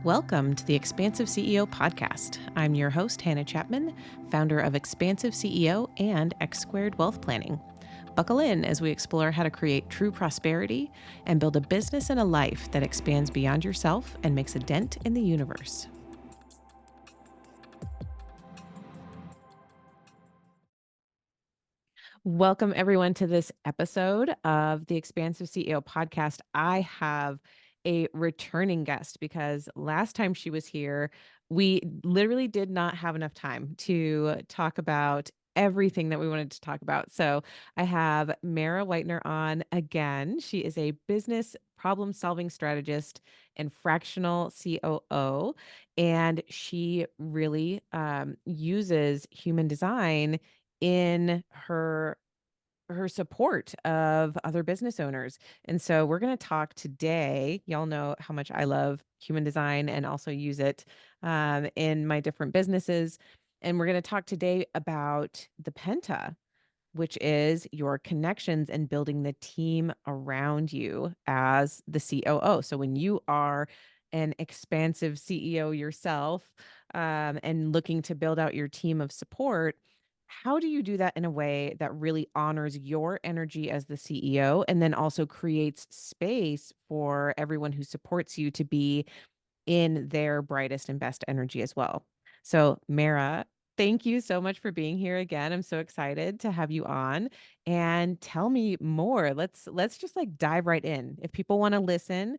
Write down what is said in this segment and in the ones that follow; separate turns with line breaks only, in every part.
Welcome to the Expansive CEO podcast. I'm your host, Hannah Chapman, founder of Expansive CEO and X Squared Wealth Planning. Buckle in as we explore how to create true prosperity and build a business and a life that expands beyond yourself and makes a dent in the universe. Welcome, everyone, to this episode of the Expansive CEO podcast. I have a returning guest because last time she was here, we literally did not have enough time to talk about everything that we wanted to talk about. So I have Mara Whitener on again. She is a business problem-solving strategist and fractional COO, and she really uses human design in her support of other business owners. And so we're going to talk today. Y'all know how much I love human design and also use it in my different businesses. And we're going to talk today about the Penta, which is your connections and building the team around you as the COO. So when you are an expansive CEO yourself and looking to build out your team of support, how do you do that in a way that really honors your energy as the CEO and then also creates space for everyone who supports you to be in their brightest and best energy as well? So, Mara, thank you so much for being here again. I'm so excited to have you on and tell me more. Let's just like dive right in. If people want to listen,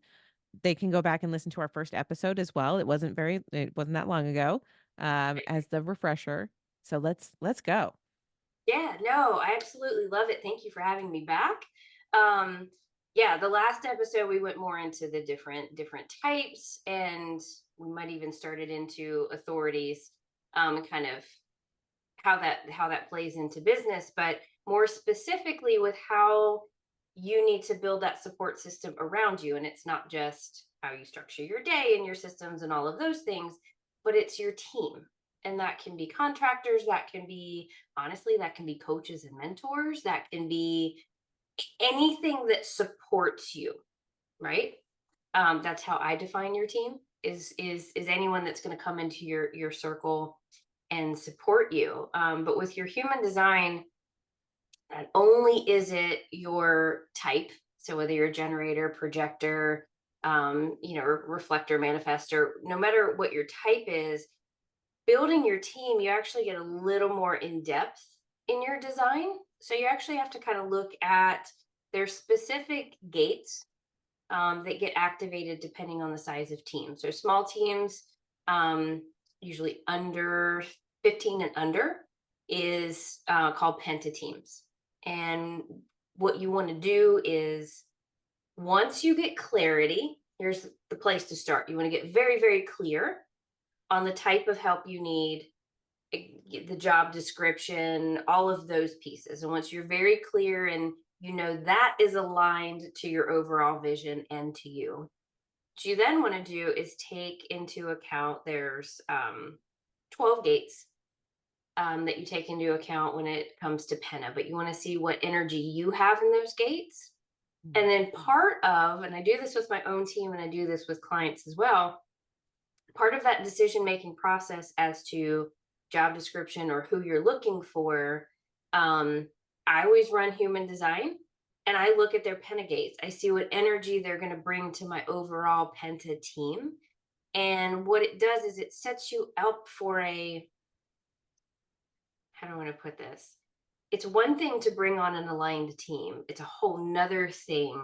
they can go back and listen to our first episode as well. It wasn't that long ago, as the refresher. So let's go.
Yeah, no, I absolutely love it. Thank you for having me back. Um, yeah, the last episode we went more into the different types, and we might even started into authorities, and kind of how that plays into business, but more specifically with how you need to build that support system around you. And it's not just how you structure your day and your systems and all of those things, but it's your team. And that can be contractors, that can be, honestly, that can be coaches and mentors, that can be anything that supports you, right? That's how I define your team is anyone that's going to come into your circle and support you. But with your human design, not only is it your type, so whether you're a generator, projector, reflector, manifestor, no matter what your type is, building your team, you actually get a little more in depth in your design. So you actually have to kind of look at their specific gates that get activated depending on the size of team. So small teams, um, usually under 15 and under, is called penta teams. And what you want to do is once you get clarity, here's the place to start. You want to get very, very clear on the type of help you need, the job description, all of those pieces. And once you're very clear and you know that is aligned to your overall vision and to you, what you then want to do is take into account there's 12 gates that you take into account when it comes to Penna, but you want to see what energy you have in those gates. And then part of, and I do this with my own team and I do this with clients as well, part of that decision making process as to job description or who you're looking for, I always run human design and I look at their pentagates. I see what energy they're going to bring to my overall penta team. And what it does is it sets you up for how do I want to put this? It's one thing to bring on an aligned team. It's a whole nother thing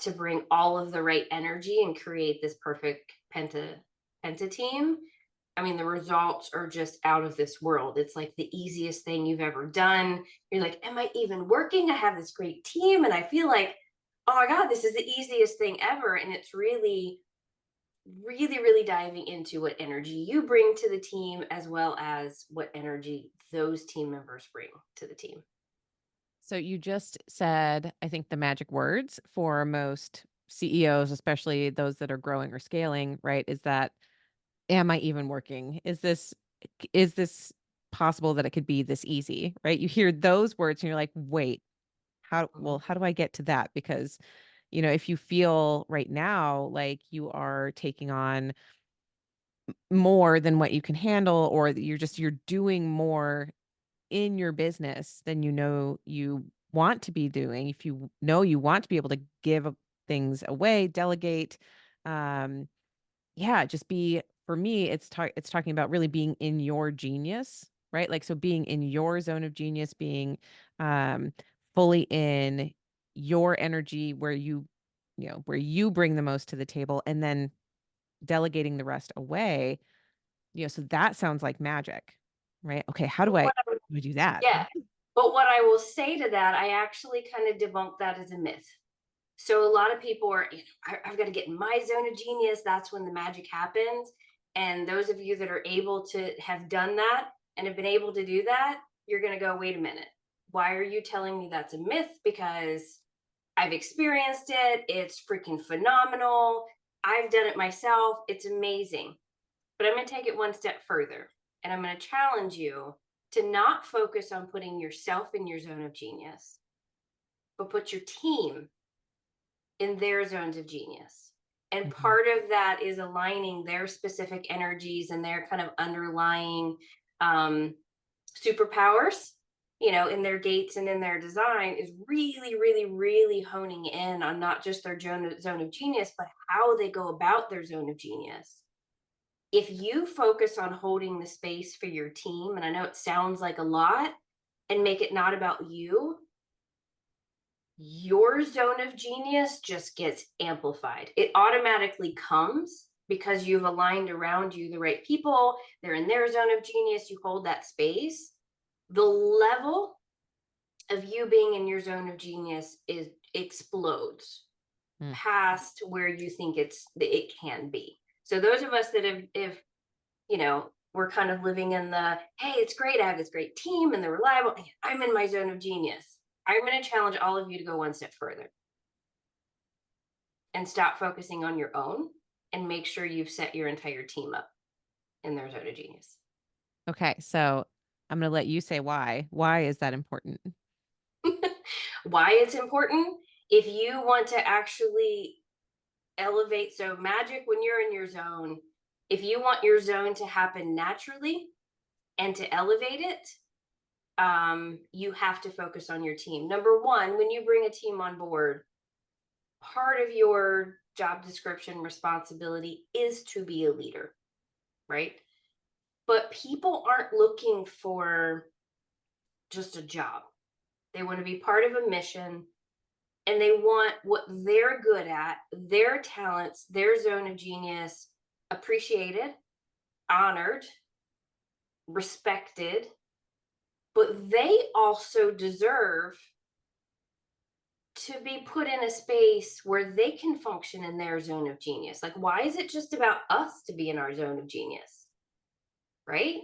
to bring all of the right energy and create this perfect penta team. I mean, the results are just out of this world. It's like the easiest thing you've ever done. You're like, am I even working? I have this great team. And I feel like, oh my God, this is the easiest thing ever. And it's really, really, really diving into what energy you bring to the team, as well as what energy those team members bring to the team.
So you just said, I think the magic words for most CEOs, especially those that are growing or scaling, right? Is that, am I even working? Is this possible that it could be this easy, right? You hear those words and you're like, wait, how do I get to that? Because, if you feel right now like you are taking on more than what you can handle, or that you're doing more in your business than you know you want to be doing. If you know you want to be able to give things away, delegate, um, yeah, just be for me, it's talking about really being in your genius, right? Like, so being in your zone of genius, being, um, fully in your energy where where you bring the most to the table, and then delegating the rest away, so that sounds like magic, right? Okay,
But what I would
how do I do that?
Yeah, but what I will say to that, I actually kind of debunk that as a myth. So a lot of people are, I've got to get in my zone of genius. That's when the magic happens. And those of you that are able to have done that and have been able to do that, you're going to go, wait a minute. Why are you telling me that's a myth? Because I've experienced it. It's freaking phenomenal. I've done it myself. It's amazing. But I'm going to take it one step further. And I'm going to challenge you to not focus on putting yourself in your zone of genius, but put your team in their zones of genius. And
Mhm.
part of that is aligning their specific energies and their kind of underlying um, superpowers, in their gates and in their design, is really, really, really honing in on not just their zone of genius, but how they go about their zone of genius. If you focus on holding the space for your team, and I know it sounds like a lot, and make it not about you, your zone of genius just gets amplified. It automatically comes because you've aligned around you the right people. They're in their zone of genius. You hold that space. The level of you being in your zone of genius is explodes
Mm.
past where you think it can be. So those of us that have, if we're kind of living in the, hey, it's great, I have this great team and they're reliable, I'm in my zone of genius. I'm going to challenge all of you to go one step further and stop focusing on your own and make sure you've set your entire team up in their zone of genius.
Okay, so I'm gonna let you say why. Why is that important?
Why it's important? If you want to actually elevate, so magic, when you're in your zone, if you want your zone to happen naturally and to elevate it, you have to focus on your team. Number one, when you bring a team on board, part of your job description responsibility is to be a leader, right? But people aren't looking for just a job. They want to be part of a mission, and they want what they're good at, their talents, their zone of genius appreciated, honored, respected, but they also deserve to be put in a space where they can function in their zone of genius. Like, why is it just about us to be in our zone of genius? Right?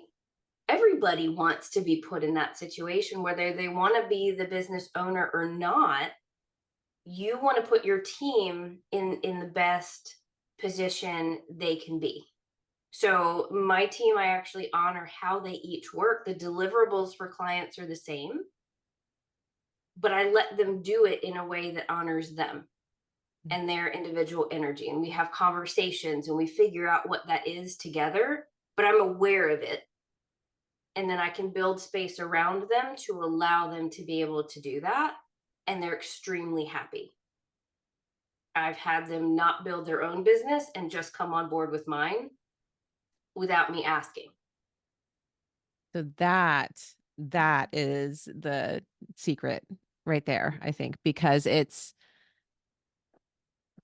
Everybody wants to be put in that situation, whether they want to be the business owner or not. You want to put your team in the best position they can be. So my team, I actually honor how they each work. The deliverables for clients are the same, but I let them do it in a way that honors them
Mm.
and their individual energy. And we have conversations and we figure out what that is together, but I'm aware of it. And then I can build space around them to allow them to be able to do that. And they're extremely happy. I've had them not build their own business and just come on board with mine without me asking.
So that is the secret right there, I think, because it's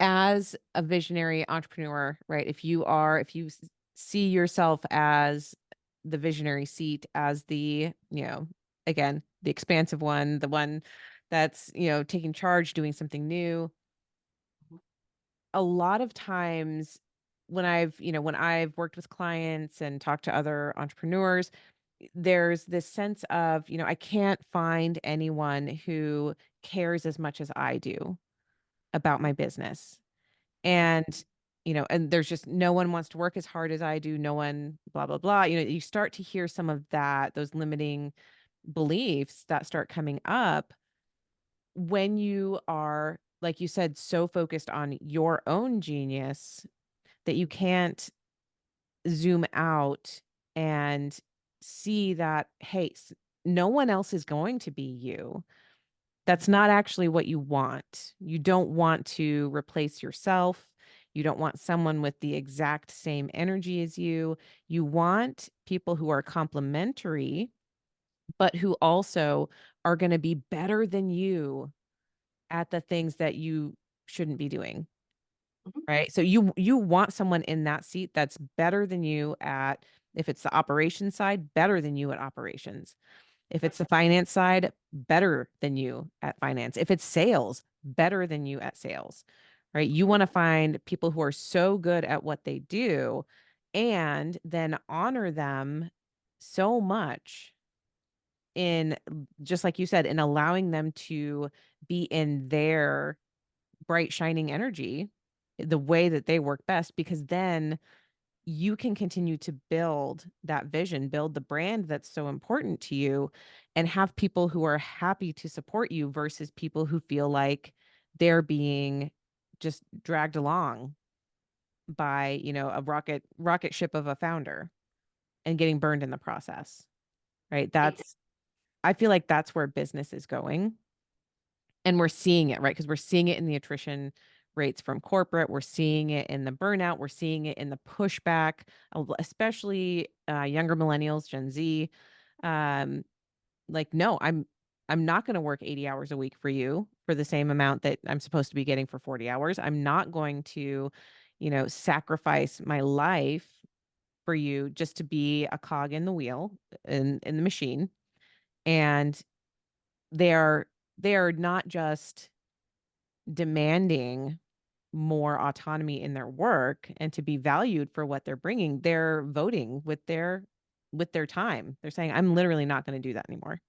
as a visionary entrepreneur, right? If you see yourself as the visionary seat, as again, the expansive one, the one that's, taking charge, doing something new, a lot of times when I've worked with clients and talked to other entrepreneurs, there's this sense of, I can't find anyone who cares as much as I do about my business. And, and there's just no one wants to work as hard as I do. No one, blah, blah, blah. You start to hear some of that, those limiting beliefs that start coming up when you are, like you said, so focused on your own genius that you can't zoom out and see that, hey, no one else is going to be you. That's not actually what you want. You don't want to replace yourself. You don't want someone with the exact same energy as you. You want people who are complementary, but who also are going to be better than you at the things that you shouldn't be doing.
Mhm.
Right? So you want someone in that seat that's better than you at, if it's the operations side, better than you at operations. If it's the finance side, better than you at finance. If it's sales, better than you at sales. Right? You
Mhm.
want to find people who are so good at what they do and then honor them so much in, just like you said, in allowing them to be in their bright shining energy the way that they work best, because then you can continue to build that vision, build the brand that's so important to you, and have people who are happy to support you versus people who feel like they're being just dragged along by, a rocket ship of a founder and getting burned in the process. Right?
Exactly.
I feel like that's where business is going. And we're seeing it, right? Because we're seeing it in the attrition rates from corporate. We're seeing it in the burnout. We're seeing it in the pushback, especially younger millennials, Gen Z. Um, like, no, I'm not going to work 80 hours a week for you for the same amount that I'm supposed to be getting for 40 hours. I'm not going to, sacrifice my life for you just to be a cog in the wheel in the machine. And they are they are not just demanding more autonomy in their work and to be valued for what they're bringing. They're voting with their time. They're saying, I'm literally not going to do that anymore.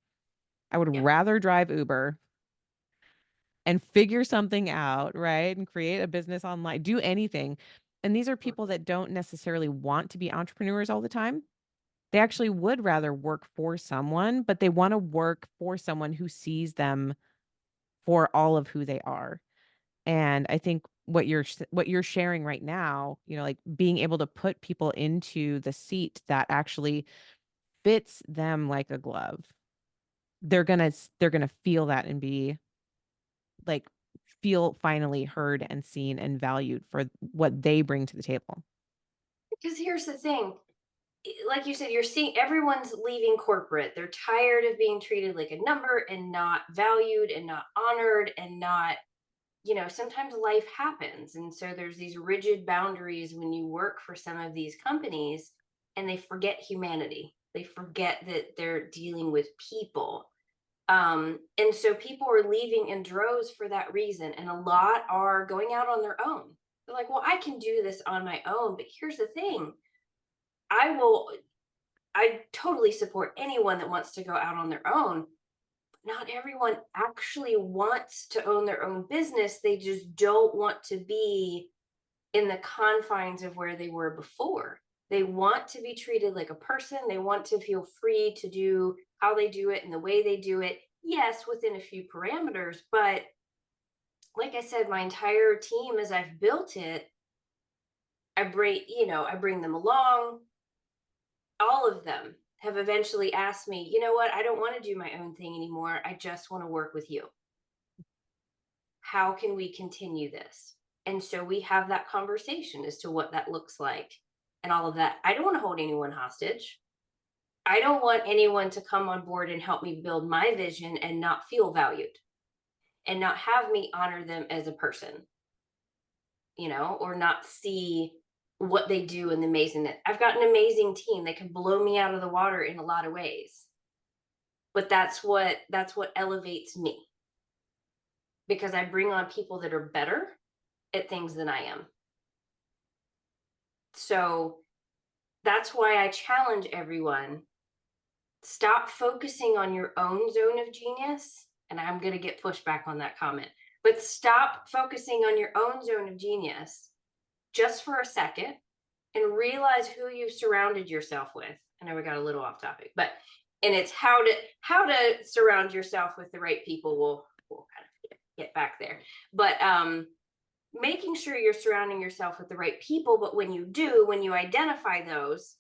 I would
Yeah.
rather drive Uber and figure something out, right? And create a business online, do anything. And these are people that don't necessarily want to be entrepreneurs all the time. They actually would rather work for someone, but they want to work for someone who sees them for all of who they are. And I think what you're sharing right now, like being able to put people into the seat that actually fits them like a glove. They're going to feel that and be like, feel finally heard and seen and valued for what they bring to the table.
Because here's the thing, like you said, you're seeing everyone's leaving corporate. They're tired of being treated like a number and not valued and not honored and not, sometimes life happens. And so there's these rigid boundaries when you work for some of these companies, and they forget humanity. They forget that they're dealing with people. And so people are leaving in droves for that reason. And a lot are going out on their own. They're like, well, I can do this on my own. But here's the thing, I will, I totally support anyone that wants to go out on their own. Not everyone actually wants to own their own business. They just don't want to be in the confines of where they were before. They want to be treated like a person. They want to feel free to do how they do it and the way they do it. Yes, within a few parameters. But like I said, my entire team, as I've built it, I bring them along. All of them have eventually asked me, you know what? I don't want to do my own thing anymore. I just want to work with you. How can we continue this? And so we have that conversation as to what that looks like and all of that. I don't want to hold anyone hostage. I don't want anyone to come on board and help me build my vision and not feel valued and not have me honor them as a person, or not see what they do and the amazing that I've got an amazing team. They can blow me out of the water in a lot of ways. But that's what elevates me, because I bring on people that are better at things than I am. So that's why I challenge everyone, stop focusing on your own zone of genius. And I'm going to get pushback on that comment, but stop focusing on your own zone of genius just for a second and realize who you've surrounded yourself with. I know we got a little off topic, but and it's how to surround yourself with the right people. We'll kind of get back there, but making sure you're surrounding yourself with the right people. But when you do, when you identify those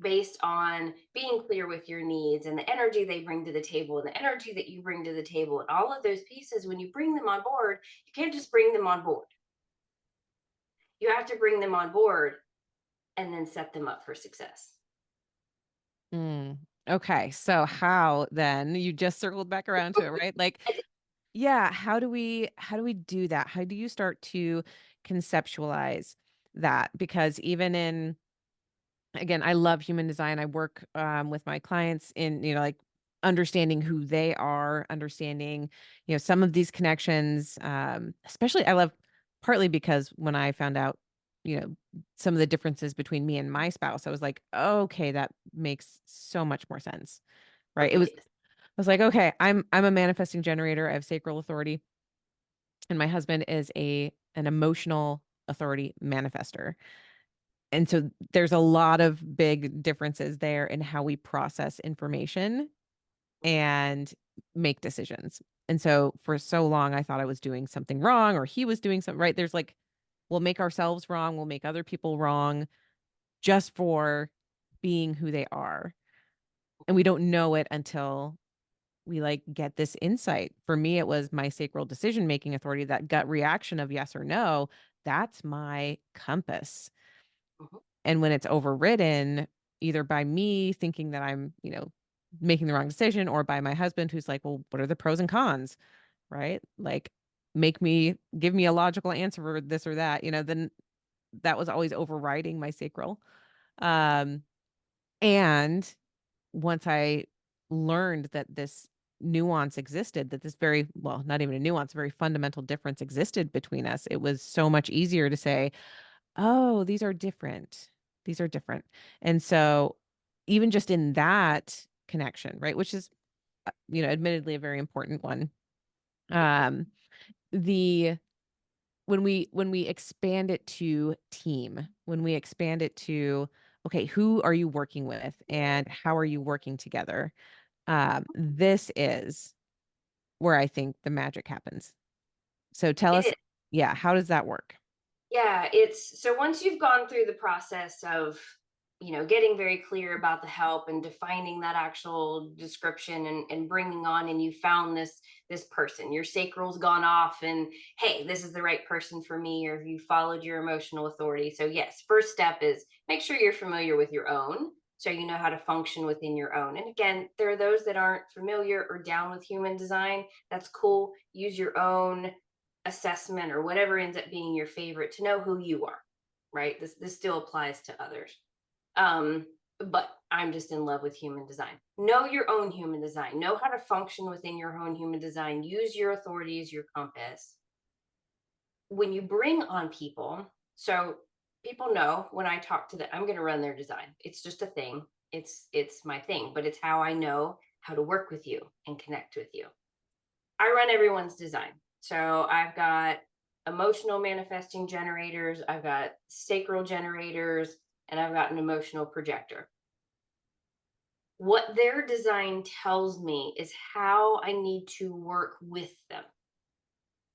based on being clear with your needs and the energy they bring to the table and the energy that you bring to the table and all of those pieces, when you bring them on board, you can't just bring them on board. You have to bring them on board and then set them up for success.
Mm. Okay. So how then you just circled back around to it, right? Like, yeah, how do we do that? How do you start to conceptualize that? Because even in again, I love human design. I work with my clients in, like understanding who they are, understanding, some of these connections. Especially I love partly because when I found out, some of the differences between me and my spouse, I was like, okay, that makes so much more sense. Right.
Yes.
I was like, okay, I'm a manifesting generator. I have sacral authority. And my husband is an emotional authority manifester. And so there's a lot of big differences there in how we process information and make decisions. And so for so long, I thought I was doing something wrong or he was doing something right. There's like, we'll make ourselves wrong, we'll make other people wrong just for being who they are. And we don't know it until we like get this insight. For me, it was my sacral decision making authority, that gut reaction of yes or no. That's my compass.
Mhm.
And when it's overridden either by me thinking that I'm, making the wrong decision or by my husband who's like, "Well, what are the pros and cons?" Right? Like give me a logical answer for this or that, then that was always overriding my sacral. Um and once I learned that this nuance existed, that this very well, not even a nuance, very fundamental difference existed between us, it was so much easier to say, "Oh, these are different. These are different." And so even just in that connection, right, which is, admittedly a very important one. Um, the when we expand it to team, when we expand it to, okay, who are you working with and how are you working together? This is where I think the magic happens. So tell
It
us,
is.
yeah, how does that work?
Yeah, it's so once you've gone through the process of, getting very clear about the help and defining that actual description and bringing on, and you found this person, your sacral's gone off and hey, this is the right person for me, or you followed your emotional authority. So yes, first step is make sure you're familiar with your own so you know how to function within your own. And again, there are those that aren't familiar or down with human design. That's cool. Use your own assessment or whatever ends up being your favorite to know who you are, right? This still applies to others. But I'm just in love with human design. Know your own human design. Know how to function within your own human design. Use your authority as your compass. When you bring on people, so people know when I talk to them, I'm going to run their design. It's just a thing. It's my thing, but it's how I know how to work with you and connect with you. I run everyone's design. So I've got emotional manifesting generators, I've got sacral generators, and I've got an emotional projector. What their design tells me is how I need to work with them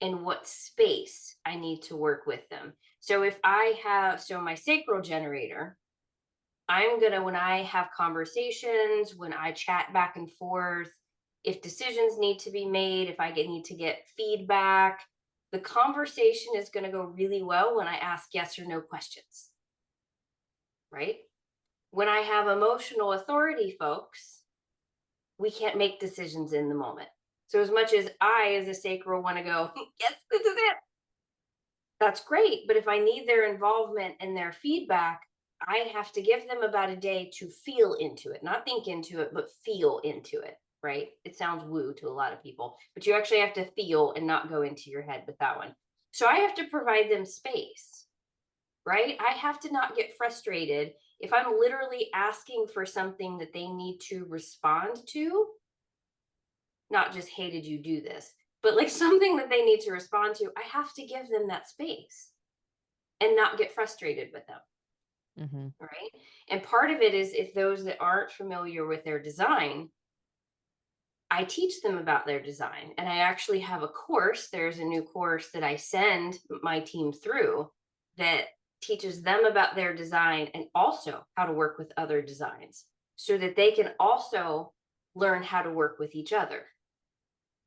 and what space I need to work with them. So if I have, so my sacral generator, I'm going to, when I have conversations, when I chat back and forth, if decisions need to be made, if need to get feedback, the conversation is going to go really well when I ask yes or no questions, right? When I have emotional authority folks, we can't make decisions in the moment. So as much as I, as a sacral, want to go, yes, this is it, that's great. But if I need their involvement and their feedback, I have to give them about a day to feel into it, not think into it, but feel into it, right? It sounds woo to a lot of people, but you actually have to feel and not go into your head with that one. So I have to provide them space, right? I have to not get frustrated if I'm literally asking for something that they need to respond to, not just, hey, did you do this? But like something that they need to respond to, I have to give them that space and not get frustrated with them,
Mhm.
right? And part of it is if those that aren't familiar with their design, I teach them about their design. And I actually have a course. There's a new course that I send my team through that teaches them about their design and also how to work with other designs so that they can also learn how to work with each other.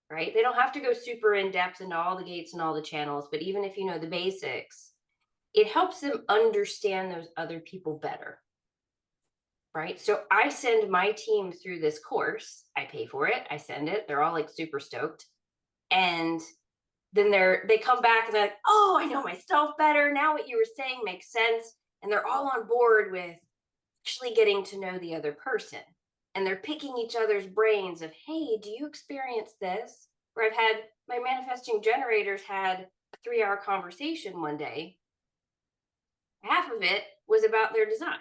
Right? They don't have to go super in depth into all the gates and all the channels, but even if you know the basics, it helps them understand those other people better. Right? So I send my team through this course. I pay for it. I send it. They're all like super stoked. And then they come back and they're like, "Oh, I know myself better. Now what you were saying makes sense." And they're all on board with actually getting to know the other person. And they're picking each other's brains of, "Hey, do you experience this?" Where I've had my manifesting generators had a 3-hour conversation one day. Half of it was about their design,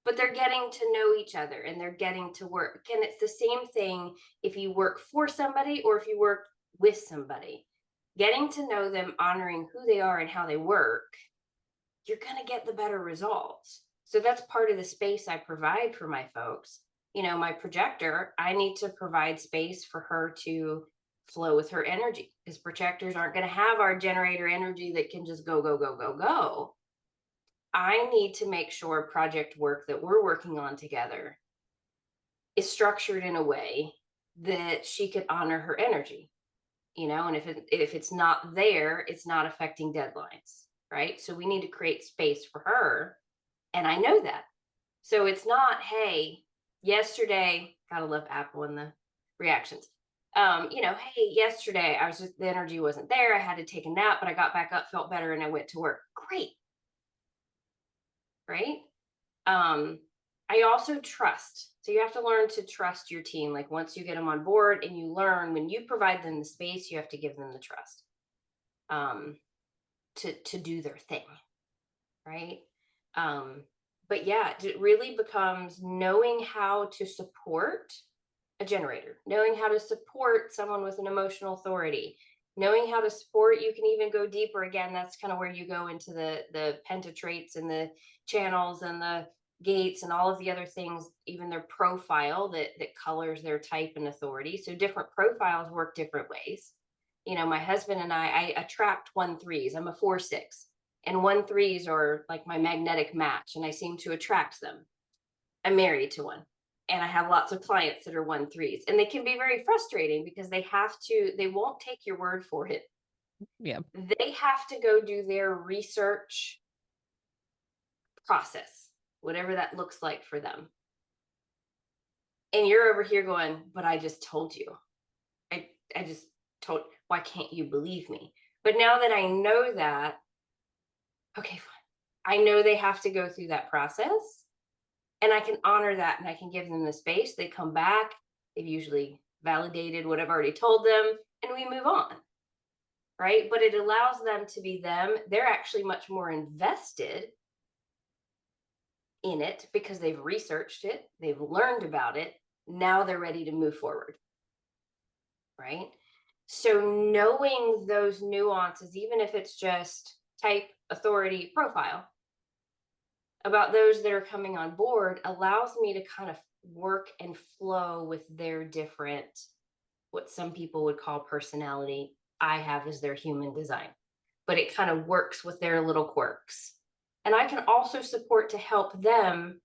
but they're getting to know each other and they're getting to work. And it's the same thing if you work for somebody or if you work with somebody. Getting to know them, honoring who they are and how they work, you're going to get the better results. So that's part of the space I provide for my folks. My projector, I need to provide space for her to flow with her energy because projectors aren't going to have our generator energy that can just go, go, go, go, go. I need to make sure project work that we're working on together is structured in a way that she can honor her energy, and if it's not there, it's not affecting deadlines, right? So we need to create space for her, and I know that. So it's not, hey, yesterday, gotta love Apple and the reactions. Hey, yesterday I was just the energy wasn't there. I had to take a nap, but I got back up, felt better, and I went to work. Great, right? Um, I also trust. So you have to learn to trust your team. Like once you get them on board and you learn when you provide them the space, you have to give them the trust um, to do their thing, right? Um, but yeah, it really becomes knowing how to support a generator, knowing how to support someone with an emotional authority, knowing how to support. You can even go deeper. Again, that's kind of where you go into the pentatraits and the channels and the gates and all of the other things, even their profile that colors their type and authority. So different profiles work different ways. My husband and I attract 1-3s. I'm a 4-6, and 1-3s are like my magnetic match, and I seem to attract them. I'm married to one, and I have lots of clients that are 1-3s, and they can be very frustrating because they won't take your word for it.
Yeah.
They have to go do their research process, whatever that looks like for them. And you're over here going, "But I just told you. I just told, why can't you believe me?" But now that I know that, okay, fine. I know they have to go through that process, and I can honor that and I can give them the space. They come back, they've usually validated what I've already told them, and we move on. Right. But it allows them to be them. They're actually much more invested in it because they've researched it, they've learned about it. Now they're ready to move forward. Right. So knowing those nuances, even if it's just type, authority, profile, about those that are coming on board allows me to kind of work and flow with their different, what some people would call personality. I have as their human design, but it kind of works with their little quirks. And I can also support to help them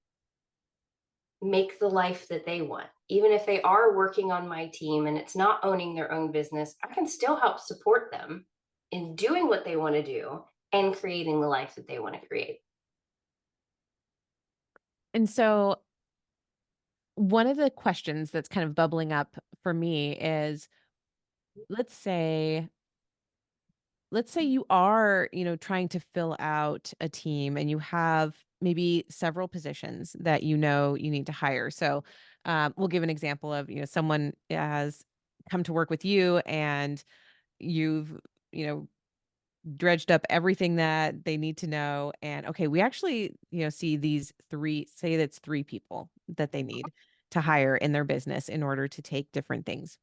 make the life that they want. Even if they are working on my team and it's not owning their own business, I can still help support them in doing what they want to do and creating the life that they want to create.
And so one of the questions that's kind of bubbling up for me is, let's say let's say you are, trying to fill out a team and you have maybe several positions that you need to hire. So we'll give an example of, someone has come to work with you and you've, you know, dredged up everything that they need to know. And okay, we actually, see these three, say that's three people that they need to hire in their business in order to take different things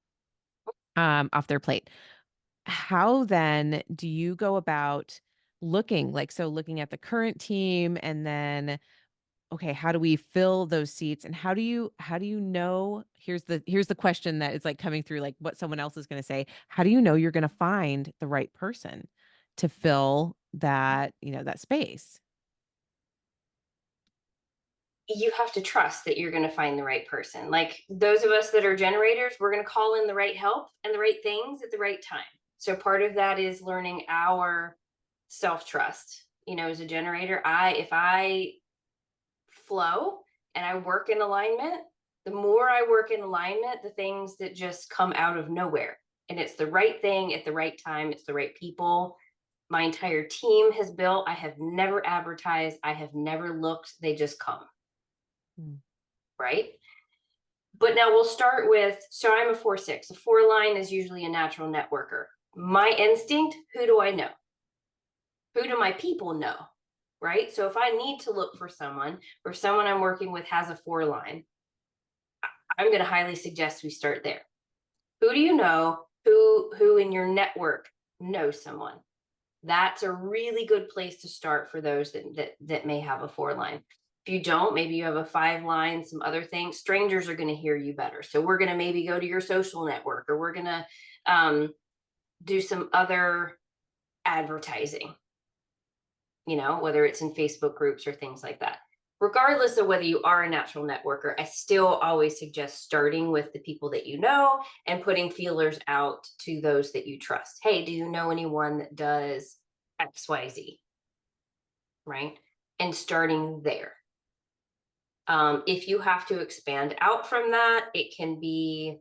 off their plate. How then do you go about looking at the current team and then okay, how do we fill those seats, and how do you know, here's the question that is, like, coming through, like, what someone else is gonna say. How do you know you're gonna find the right person to fill that, that space?
You have to trust that you're going to find the right person. Like those of us that are generators, we're going to call in the right help and the right things at the right time. So part of that is learning our self trust. As a generator, if I flow and I work in alignment, the more I work in alignment, the things that just come out of nowhere. And it's the right thing at the right time, it's the right people. My entire team has built. I have never advertised, I have never looked, they just come,
Mm,
right? But now we'll start with, so I'm a 4-6. A 4 line is usually a natural networker. My instinct, who do I know? Who do my people know? Right? So if I need to look for someone, or someone I'm working with has a 4 line, I'm going to highly suggest we start there. Who do you know? Who in your network knows someone? That's a really good place to start for those that may have a 4 line. If you don't, maybe you have a 5 line, some other things. Strangers are going to hear you better. So we're going to maybe go to your social network, or we're going to do some other advertising, whether it's in Facebook groups or things like that. Regardless of whether you are a natural networker, I still always suggest starting with the people that you know and putting feelers out to those that you trust. Hey, do you know anyone that does XYZ? Right? And starting there. If you have to expand out from that, it can be,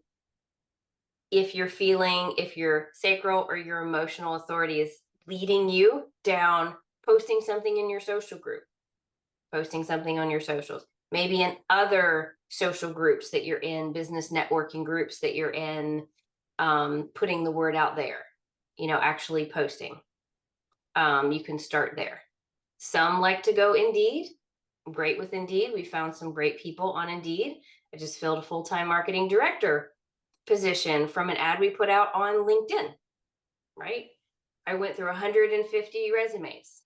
if your sacral or your emotional authority is leading you down, posting something in your social group, posting something on your socials, maybe in other social groups that you're in, business networking groups that you're in, putting the word out there, actually posting. You can start there. Some like to go Indeed. Great with Indeed. We found some great people on Indeed. I just filled a full-time marketing director position from an ad we put out on LinkedIn, right? I went through 150 resumes.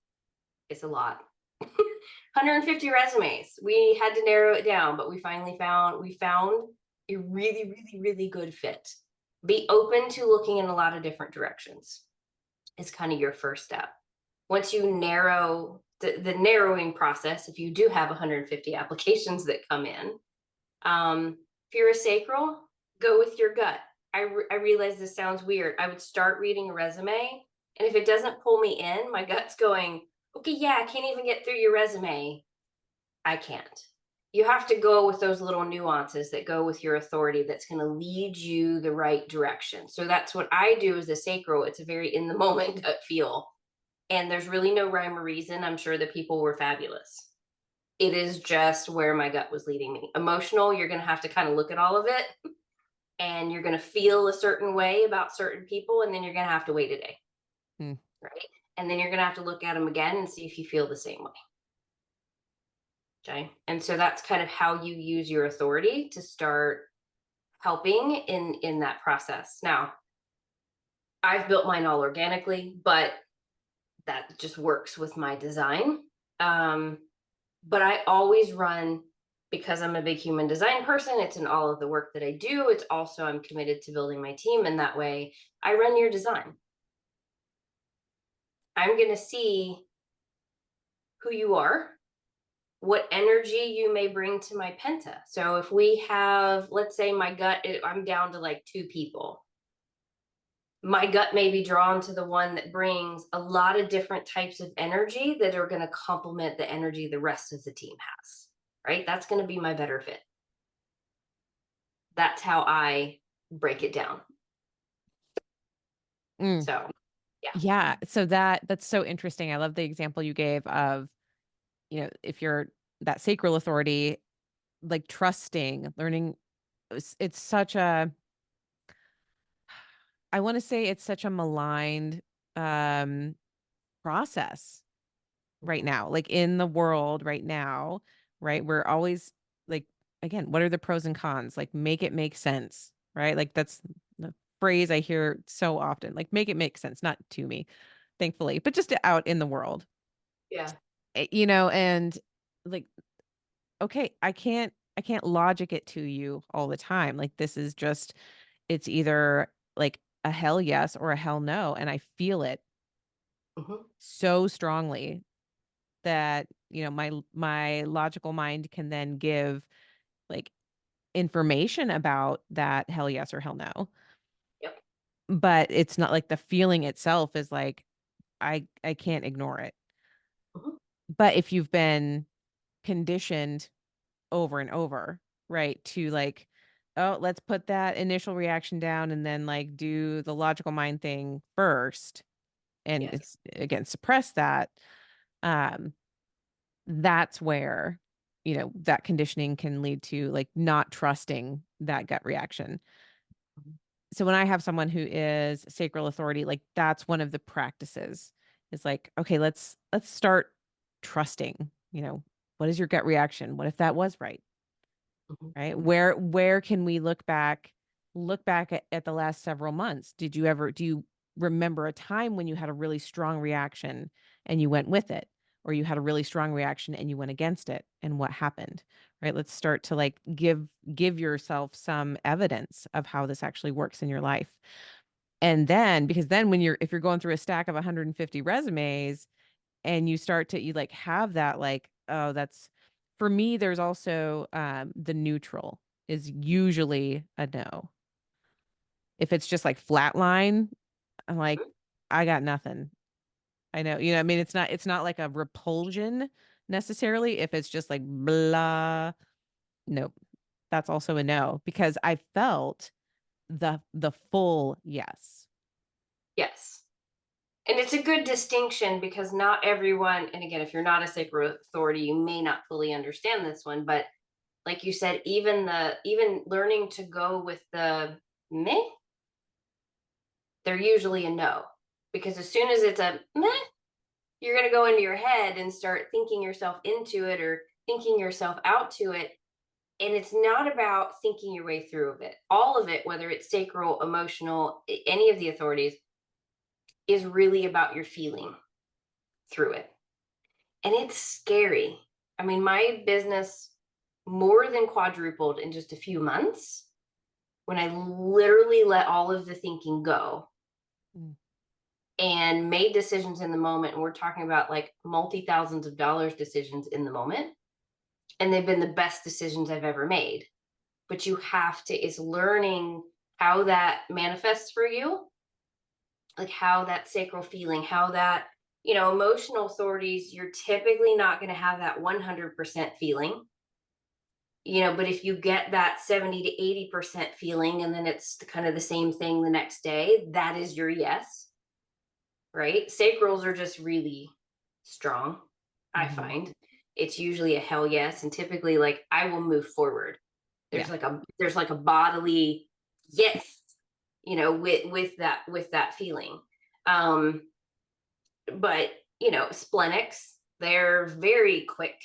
It's a lot. 150 resumes. We had to narrow it down, but we found a really, really, really good fit. Be open to looking in a lot of different directions. Is kind of your first step. Once you narrow the narrowing process, if you do have 150 applications that come in, if you're a sacral, go with your gut. I realize this sounds weird. I would start reading a resume, and if it doesn't pull me in, my gut's going, okay, yeah, I can't even get through your resume. I can't. You have to go with those little nuances that go with your authority that's going to lead you the right direction. So that's what I do as a sacral. It's a very in the moment gut feel. And there's really no rhyme or reason. I'm sure the people were fabulous. It is just where my gut was leading me. Emotional, you're going to have to kind of look at all of it, and you're going to feel a certain way about certain people, and then you're going to have to wait a day,
mm,
right? And then you're going to have to look at them again and see if you feel the same way. Okay. And so that's kind of how you use your authority to start helping in that process. Now, I've built mine all organically, but that just works with my design. But I always run, because I'm a big human design person. It's in all of the work that I do. It's also, I'm committed to building my team. And that way I run your design. I'm going to see who you are, what energy you may bring to my penta. So if we have, let's say my gut, I'm down to like 2 people. My gut may be drawn to the one that brings a lot of different types of energy that are going to complement the energy the rest of the team has, right? That's going to be my better fit. That's how I break it down.
mm.
So, yeah.
Yeah, so that's so interesting. I love the example you gave of, if you're that sacral authority, like, trusting, learning. It's such a, I wanna say it's such a maligned, um, process right
Mhm.
now, like, in the world right now, right? We're always, like, again, what are the pros and cons? Like, make it make sense, right? Like, that's the phrase I hear so often, like, make it make sense, not to me, thankfully, but just out in the world.
Yeah.
And, like, okay, I can't logic it to you all the time. Like this is just it's either like a hell yes or a hell no, and I feel it
Mhm.
so strongly that, my logical mind can then give like information about that hell yes or hell no.
Yep.
But it's not like the feeling itself is like I can't ignore it.
Mhm.
But if you've been conditioned over and over, right, to like, oh, let's put that initial reaction down and then like do the logical mind thing first and
Yes.
it's again suppress that. Um that's where that conditioning can lead to like not trusting that gut reaction.
Mhm.
So when I have someone who is sacral authority, like that's one of the practices is like, okay, let's start trusting, what is your gut reaction? What if that was right?
Mhm.
Right? Where can we look back at the last several months? Do you remember a time when you had a really strong reaction and you went with it? Or you had a really strong reaction and you went against it and what happened? Right? Let's start to like give yourself some evidence of how this actually works in your life. And then because then when if you're going through a stack of 150 resumes and you like have that like, oh, that's for me, there's also the neutral is usually a no. If it's just like flatline, I'm like,
Mhm.
I got nothing. I know, I mean, it's not like a repulsion necessarily. If it's just like blah, nope. That's also a no because I felt the full yes.
Yes. And it's a good distinction because not everyone, and again, if you're not a sacred authority, you may not fully understand this one, but like you said, even learning to go with the meh, they're usually a no. Because as soon as it's a meh, you're going to go into your head and start thinking yourself into it or thinking yourself out to it. And it's not about thinking your way through of it. All of it, whether it's sacral, emotional, any of the authorities, is really about your feeling through it. And it's scary. I mean, my business more than quadrupled in just a few months when I literally let all of the thinking go
Mm,
and made decisions in the moment. And we're talking about like multi thousands of dollars decisions in the moment. And they've been the best decisions I've ever made. But you have to, it's learning how that manifests for you, like how that sacral feeling, how that, emotional authorities, you're typically not going to have that 100% feeling. But if you get that 70 to 80% feeling and then it's kind of the same thing the next day, that is your yes, right? Sacrals are just really strong, I
mhm.
find. It's usually a hell yes. And typically, like, I will move forward.
Yeah.
There's like a bodily yes, with that feeling. Um, but splenics, they're very quick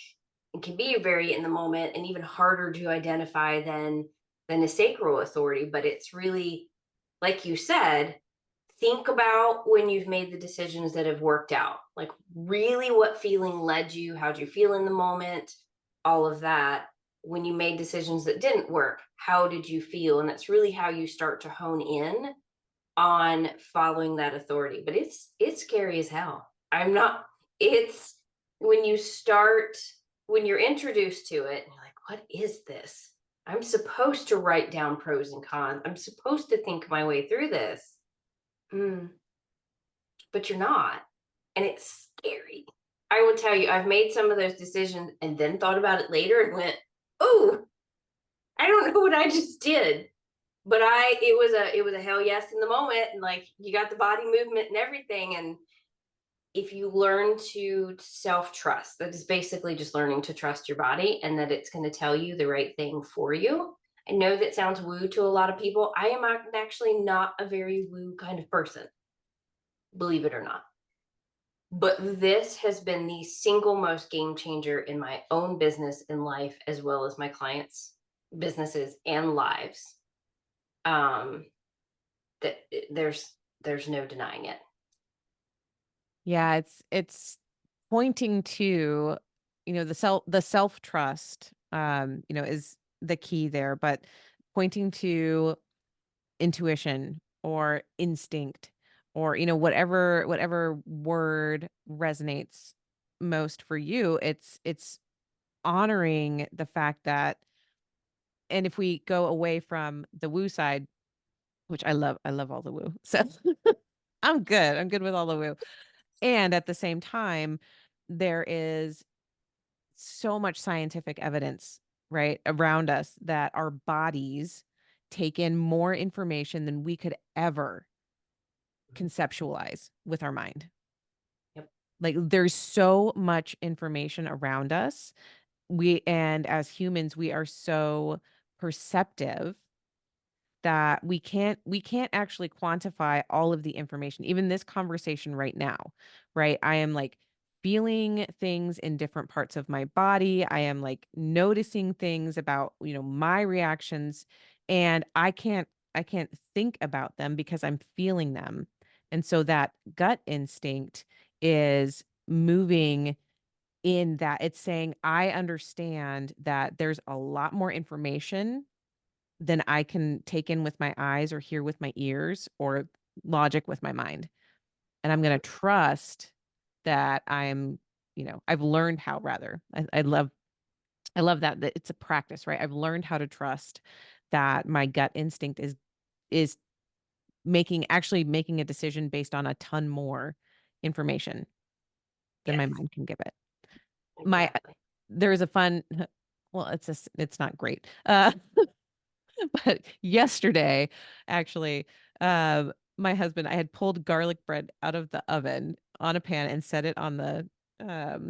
and can be very in the moment and even harder to identify than a sacral authority. But it's really, like you said, think about when you've made the decisions that have worked out, like really what feeling led you, how'd you feel in the moment, all of that. When you made decisions that didn't work, how did you feel? And that's really how you start to hone in on following that authority. But it's scary as hell. I'm not, it's when you start, when you're introduced to it and you're like, what is this? I'm supposed to write down pros and cons. I'm supposed to think my way through this. Mm, but you're not. And it's scary. I will tell you, I've made some of those decisions and then thought about it later and went, oh, I don't know what I just did. But it was a hell yes in the moment. And like you got the body movement and everything. And if you learn to self-trust, that is basically just learning to trust your body and that it's going to tell you the right thing for you. I know that sounds woo to a lot of people. I am actually not a very woo kind of person, believe it or not. But this has been the single most game changer in my own business and life, as well as my clients' businesses and lives. Um, that there's no denying it.
Yeah, it's pointing to, the self-trust is the key there. But pointing to intuition or instinct or, whatever word resonates most for you, it's honoring the fact that, and if we go away from the woo side, which I love all the woo. So I'm good with all the woo. And at the same time, there is so much scientific evidence, right, around us that our bodies take in more information than we could ever conceptualize with our mind.
Yep.
Like there's so much information around us. And as humans, we are so perceptive that we can't actually quantify all of the information. Even this conversation right now, right? I am like feeling things in different parts of my body. I am like noticing things about, my reactions, and I can't think about them because I'm feeling them. And so that gut instinct is moving in that it's saying, I understand that there's a lot more information than I can take in with my eyes or hear with my ears or logic with my mind. And I'm gonna trust that I've learned how, rather. I love that it's a practice, right? I've learned how to trust that my gut instinct is making a decision based on a ton more information than my
Yes,
mind can give it. My
exactly.
there is a fun well, it's not great. But yesterday, actually, my husband, I had pulled garlic bread out of the oven on a pan and set it on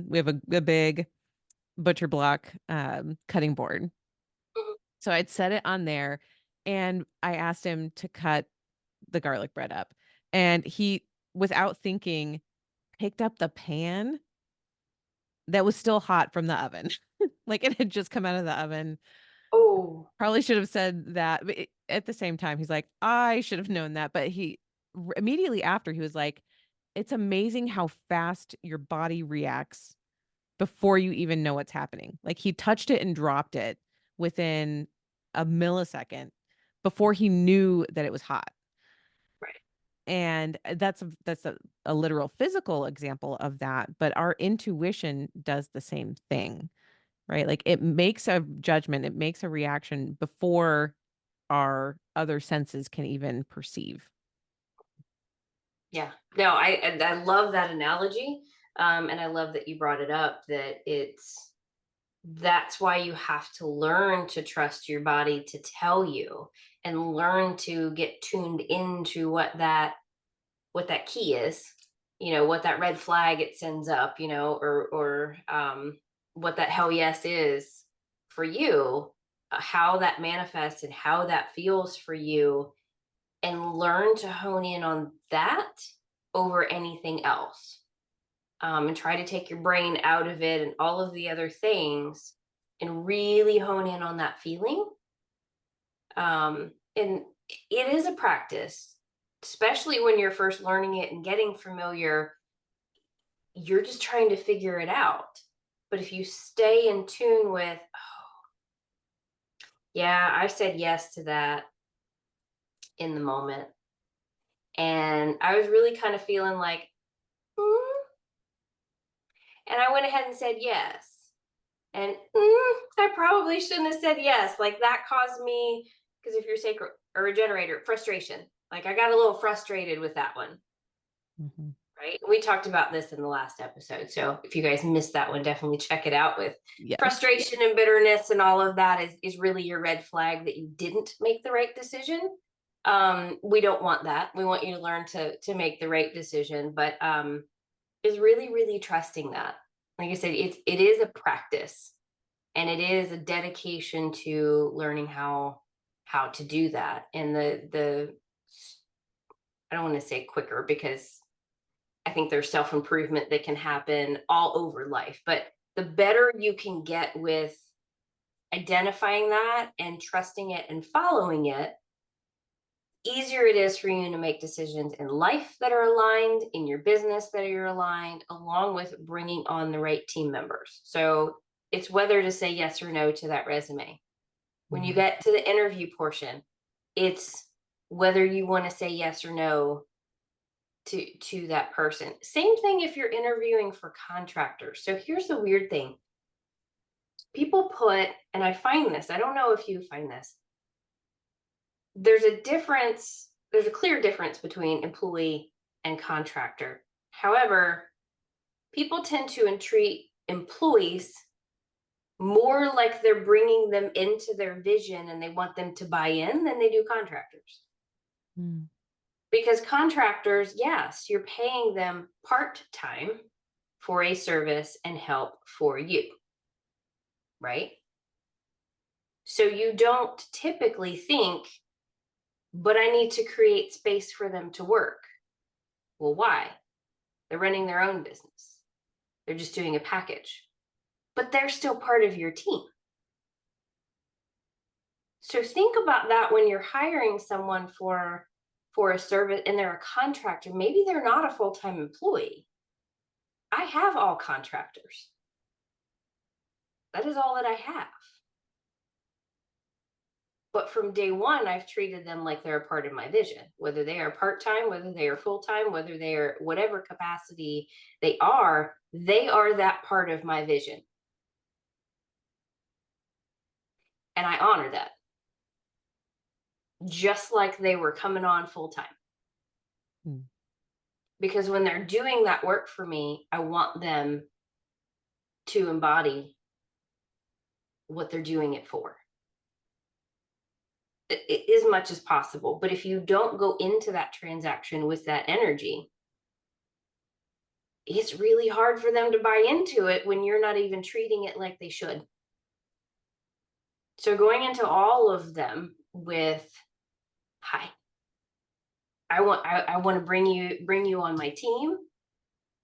we have a big butcher block cutting board.
Mhm.
So I'd set it on there and I asked him to cut the garlic bread up. And he, without thinking, picked up the pan that was still hot from the oven. Like it had just come out of the oven.
Oh,
Probably should have said that, but at the same time, he's like, "I should have known that." But immediately after, he was like, "It's amazing how fast your body reacts before you even know what's happening." Like he touched it and dropped it within a millisecond before he knew that it was hot.
right.
And that's a literal physical example of that, but our intuition does the same thing, right? Like it makes a judgment, it makes a reaction before our other senses can even perceive.
Yeah. No, I love that analogy. And I love that you brought it up that that's why you have to learn to trust your body to tell you and learn to get tuned into what that key is, what that red flag it sends up, or what that hell yes is for you, how that manifests and how that feels for you, and learn to hone in on that over anything else, and try to take your brain out of it and all of the other things and really hone in on that feeling. And it is a practice, especially when you're first learning it and getting familiar. You're just trying to figure it out. But if you stay in tune with, oh, yeah, I said yes to that in the moment. And I was really kind of feeling like, "Mm," and I went ahead and said yes. And I probably shouldn't have said yes. Like that caused me, because if you're sacred or a generator, frustration. Like I got a little frustrated with that one.
Mhm.
Right? We talked about this in the last episode. So if you guys missed that one, definitely check it out. With
Yes.
frustration and bitterness and all of that is really your red flag that you didn't make the right decision. We don't want that. We want you to learn to make the right decision, but is really, really trusting that. Like I said, it is a practice, and it is a dedication to learning how to do that. And the I don't want to say quicker, because I think there's self improvement that can happen all over life. But the better you can get with identifying that and trusting it and following it, easier it is for you to make decisions in life that are aligned, in your business that are aligned, along with bringing on the right team members. So It's whether to say yes or no to that resume. When you
Mm.
get to the interview portion, it's whether you want to say yes or no to that person. Same thing if you're interviewing for contractors. So here's the weird thing. People put, and I find this, I don't know if you find this, there's a clear difference between employee and contractor. However, people tend to treat employees more like they're bringing them into their vision and they want them to buy in than they do contractors.
Mm.
Because contractors, yes, you're paying them part time for a service and help for you, right? So you don't typically think, but I need to create space for them to work. Well, why? They're running their own business, they're just doing a package, but they're still part of your team. So think about that when you're hiring someone for a service and they're a contractor. Maybe they're not a full-time employee. I have all contractors. That is all that I have. But from day one, I've treated them like they're a part of my vision, whether they are part-time, whether they are full-time, whether they are whatever capacity they are that part of my vision. And I honor that, just like they were coming on full-time.
Mm.
Because when they're doing that work for me, I want them to embody what they're doing it for as much as possible. But if you don't go into that transaction with that energy, it's really hard for them to buy into it when you're not even treating it like they should. So going into all of them with, hi, I want to bring you on my team,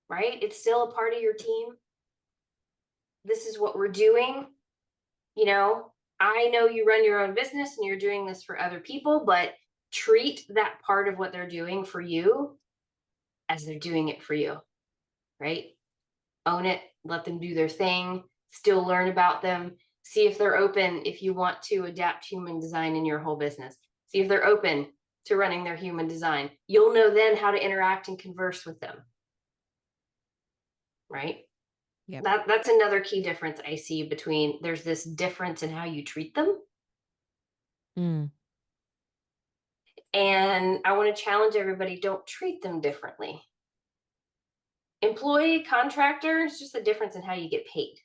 right? It's still a part of your team. This is what we're doing. You know, I know you run your own business and you're doing this for other people, but treat that part of what they're doing for you as they're doing it for you, right? Own it, let them do their thing, still learn about them, see if they're open if you want to adapt human design in your whole business. See if they're open to running their human design. You'll know then how to interact and converse with them, right?
Yep.
That's another key difference I see between there's this difference in how you treat them.
Mm.
And I want to challenge everybody, don't treat them differently. Employee, contractor, it's just a difference in how you get paid.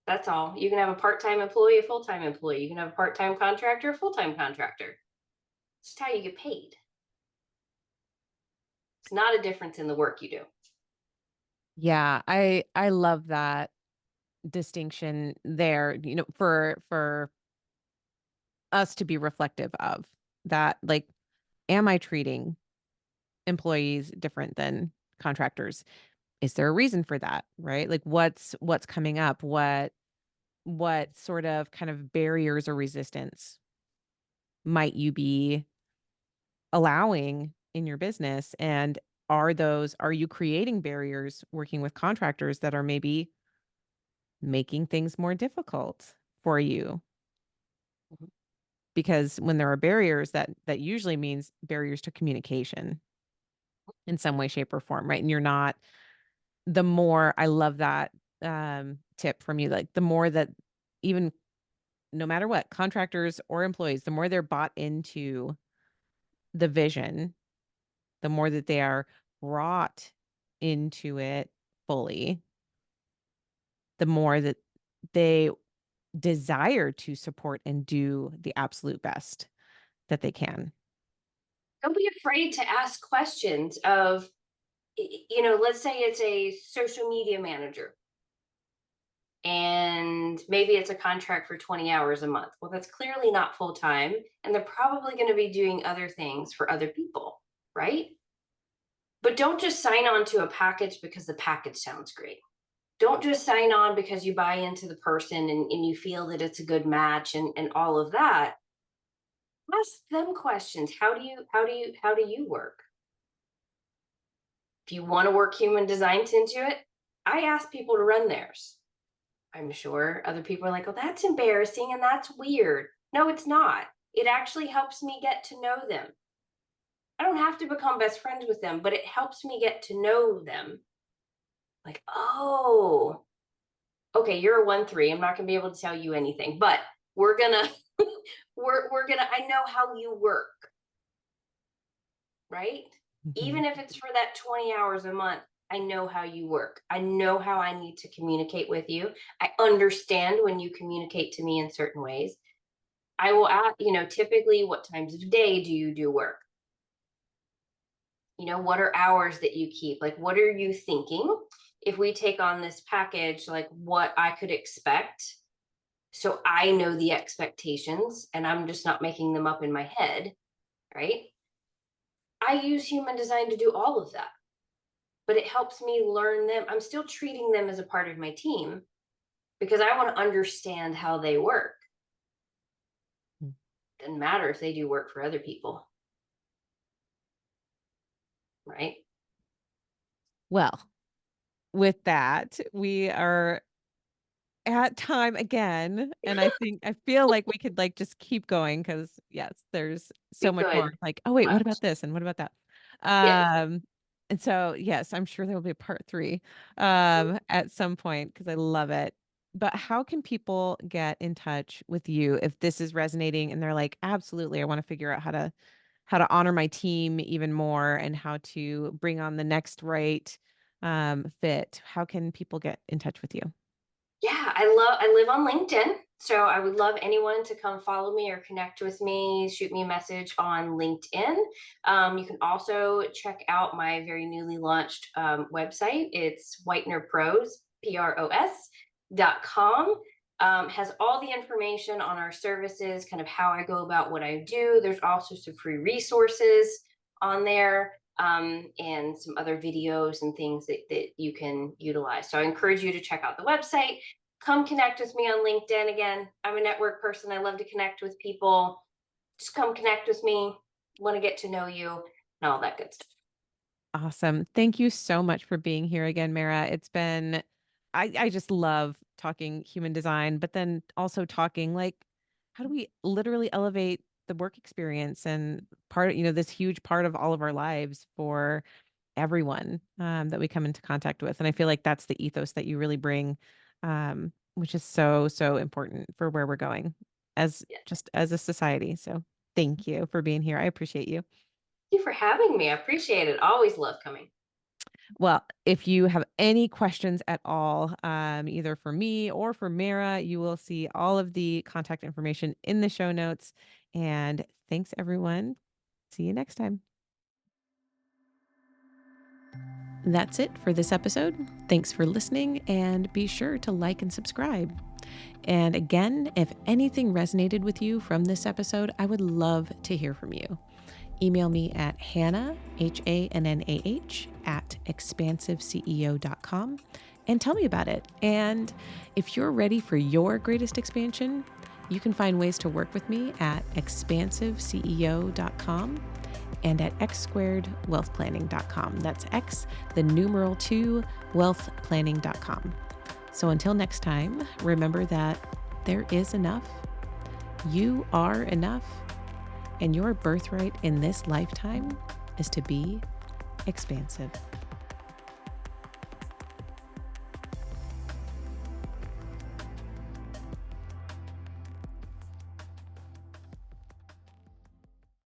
That's all. You can have a part-time employee, a full-time employee. You can have a part-time contractor, a full-time contractor. It's just how you get paid. It's not a difference in the work you do.
Yeah, I love that distinction there, for us to be reflective of that, like, am I treating employees different than contractors? Is there a reason for that, right? Like, what's coming up? What sort of kind of barriers or resistance might you be allowing in your business? And are you creating barriers working with contractors that are maybe making things more difficult for you?
Mhm.
Because when there are barriers, that usually means barriers to communication in some way, shape, or form, right? And you're not the more I love that tip from you, like the more that even no matter what, contractors or employees, the more they're bought into the vision, the more that they are brought into it fully, the more that they desire to support and do the absolute best that they can.
Don't be afraid to ask questions of, let's say it's a social media manager and maybe it's a contract for 20 hours a month. Well, that's clearly not full time. And they're probably going to be doing other things for other people, right? But don't just sign on to a package because the package sounds great. Don't just sign on because you buy into the person and you feel that it's a good match and all of that. Ask them questions. How do you work? If you want to work human design into it, I ask people to run theirs. I'm sure other people are like, oh, that's embarrassing and that's weird. No, it's not. It actually helps me get to know them. I don't have to become best friends with them, but it helps me get to know them. Like, oh, okay, you're a 1-3. I'm not gonna be able to tell you anything, but we're gonna we're gonna I know how you work, right?
Mhm.
Even if it's for that 20 hours a month, I know how you work. I know how I need to communicate with you. I understand when you communicate to me in certain ways. I will ask, typically what times of day do you do work? What are hours that you keep? Like, what are you thinking? If we take on this package, like what I could expect, so I know the expectations and I'm just not making them up in my head, right? I use human design to do all of that, but it helps me learn them. I'm still treating them as a part of my team because I want to understand how they work.
Mm.
Doesn't matter if they do work for other people, right?
Well, with that, we are at time again, and I feel like we could, like, just keep going because yes, there's so
We
much more.
could.
Like, "Oh, wait, what
Much.
about this, and what about that?"
Yes.
Um, and so, yes, I'm sure there will be a part 3, at some point because I love it. But how can people get in touch with you if this is resonating and they're like, "Absolutely, I wanna figure out how to honor my team even more and how to bring on the next right, fit." How can people get in touch with you?
Yeah, I live on LinkedIn. So I would love anyone to come follow me or connect with me, shoot me a message on LinkedIn. You can also check out my very newly launched website. It's Whitener Pros, PROS.com. Has all the information on our services, kind of how I go about what I do. There's also some free resources on there, and some other videos and things that you can utilize. So I encourage you to check out the website. Come connect with me on LinkedIn. Again, I'm a network person. I love to connect with people. Just come connect with me. Want to get to know you and all that good stuff.
Awesome. Thank you so much for being here again, Mara. It's been I just love talking human design, but then also talking like how do we literally elevate the work experience and this huge part of all of our lives for everyone that we come into contact with. And I feel like that's the ethos that you really bring, which is so, so important for where we're going as
Yeah.
just as a society. So thank you for being here. I appreciate you.
Thank you for having me. I appreciate it. Always love coming.
Well, if you have any questions at all, either for me or for Mara, you will see all of the contact information in the show notes. And thanks, everyone. See you next time. That's it for this episode. Thanks for listening, and be sure to like and subscribe. And again, if anything resonated with you from this episode, I would love to hear from you. Email me at Hannah, HANNAH, at expansiveceo.com and tell me about it. And if you're ready for your greatest expansion, you can find ways to work with me at expansiveceo.com and at x2wealthplanning.com. That's X, the numeral 2, wealthplanning.com. So until next time, remember that there is enough. You are enough. And your birthright in this lifetime is to be expansive.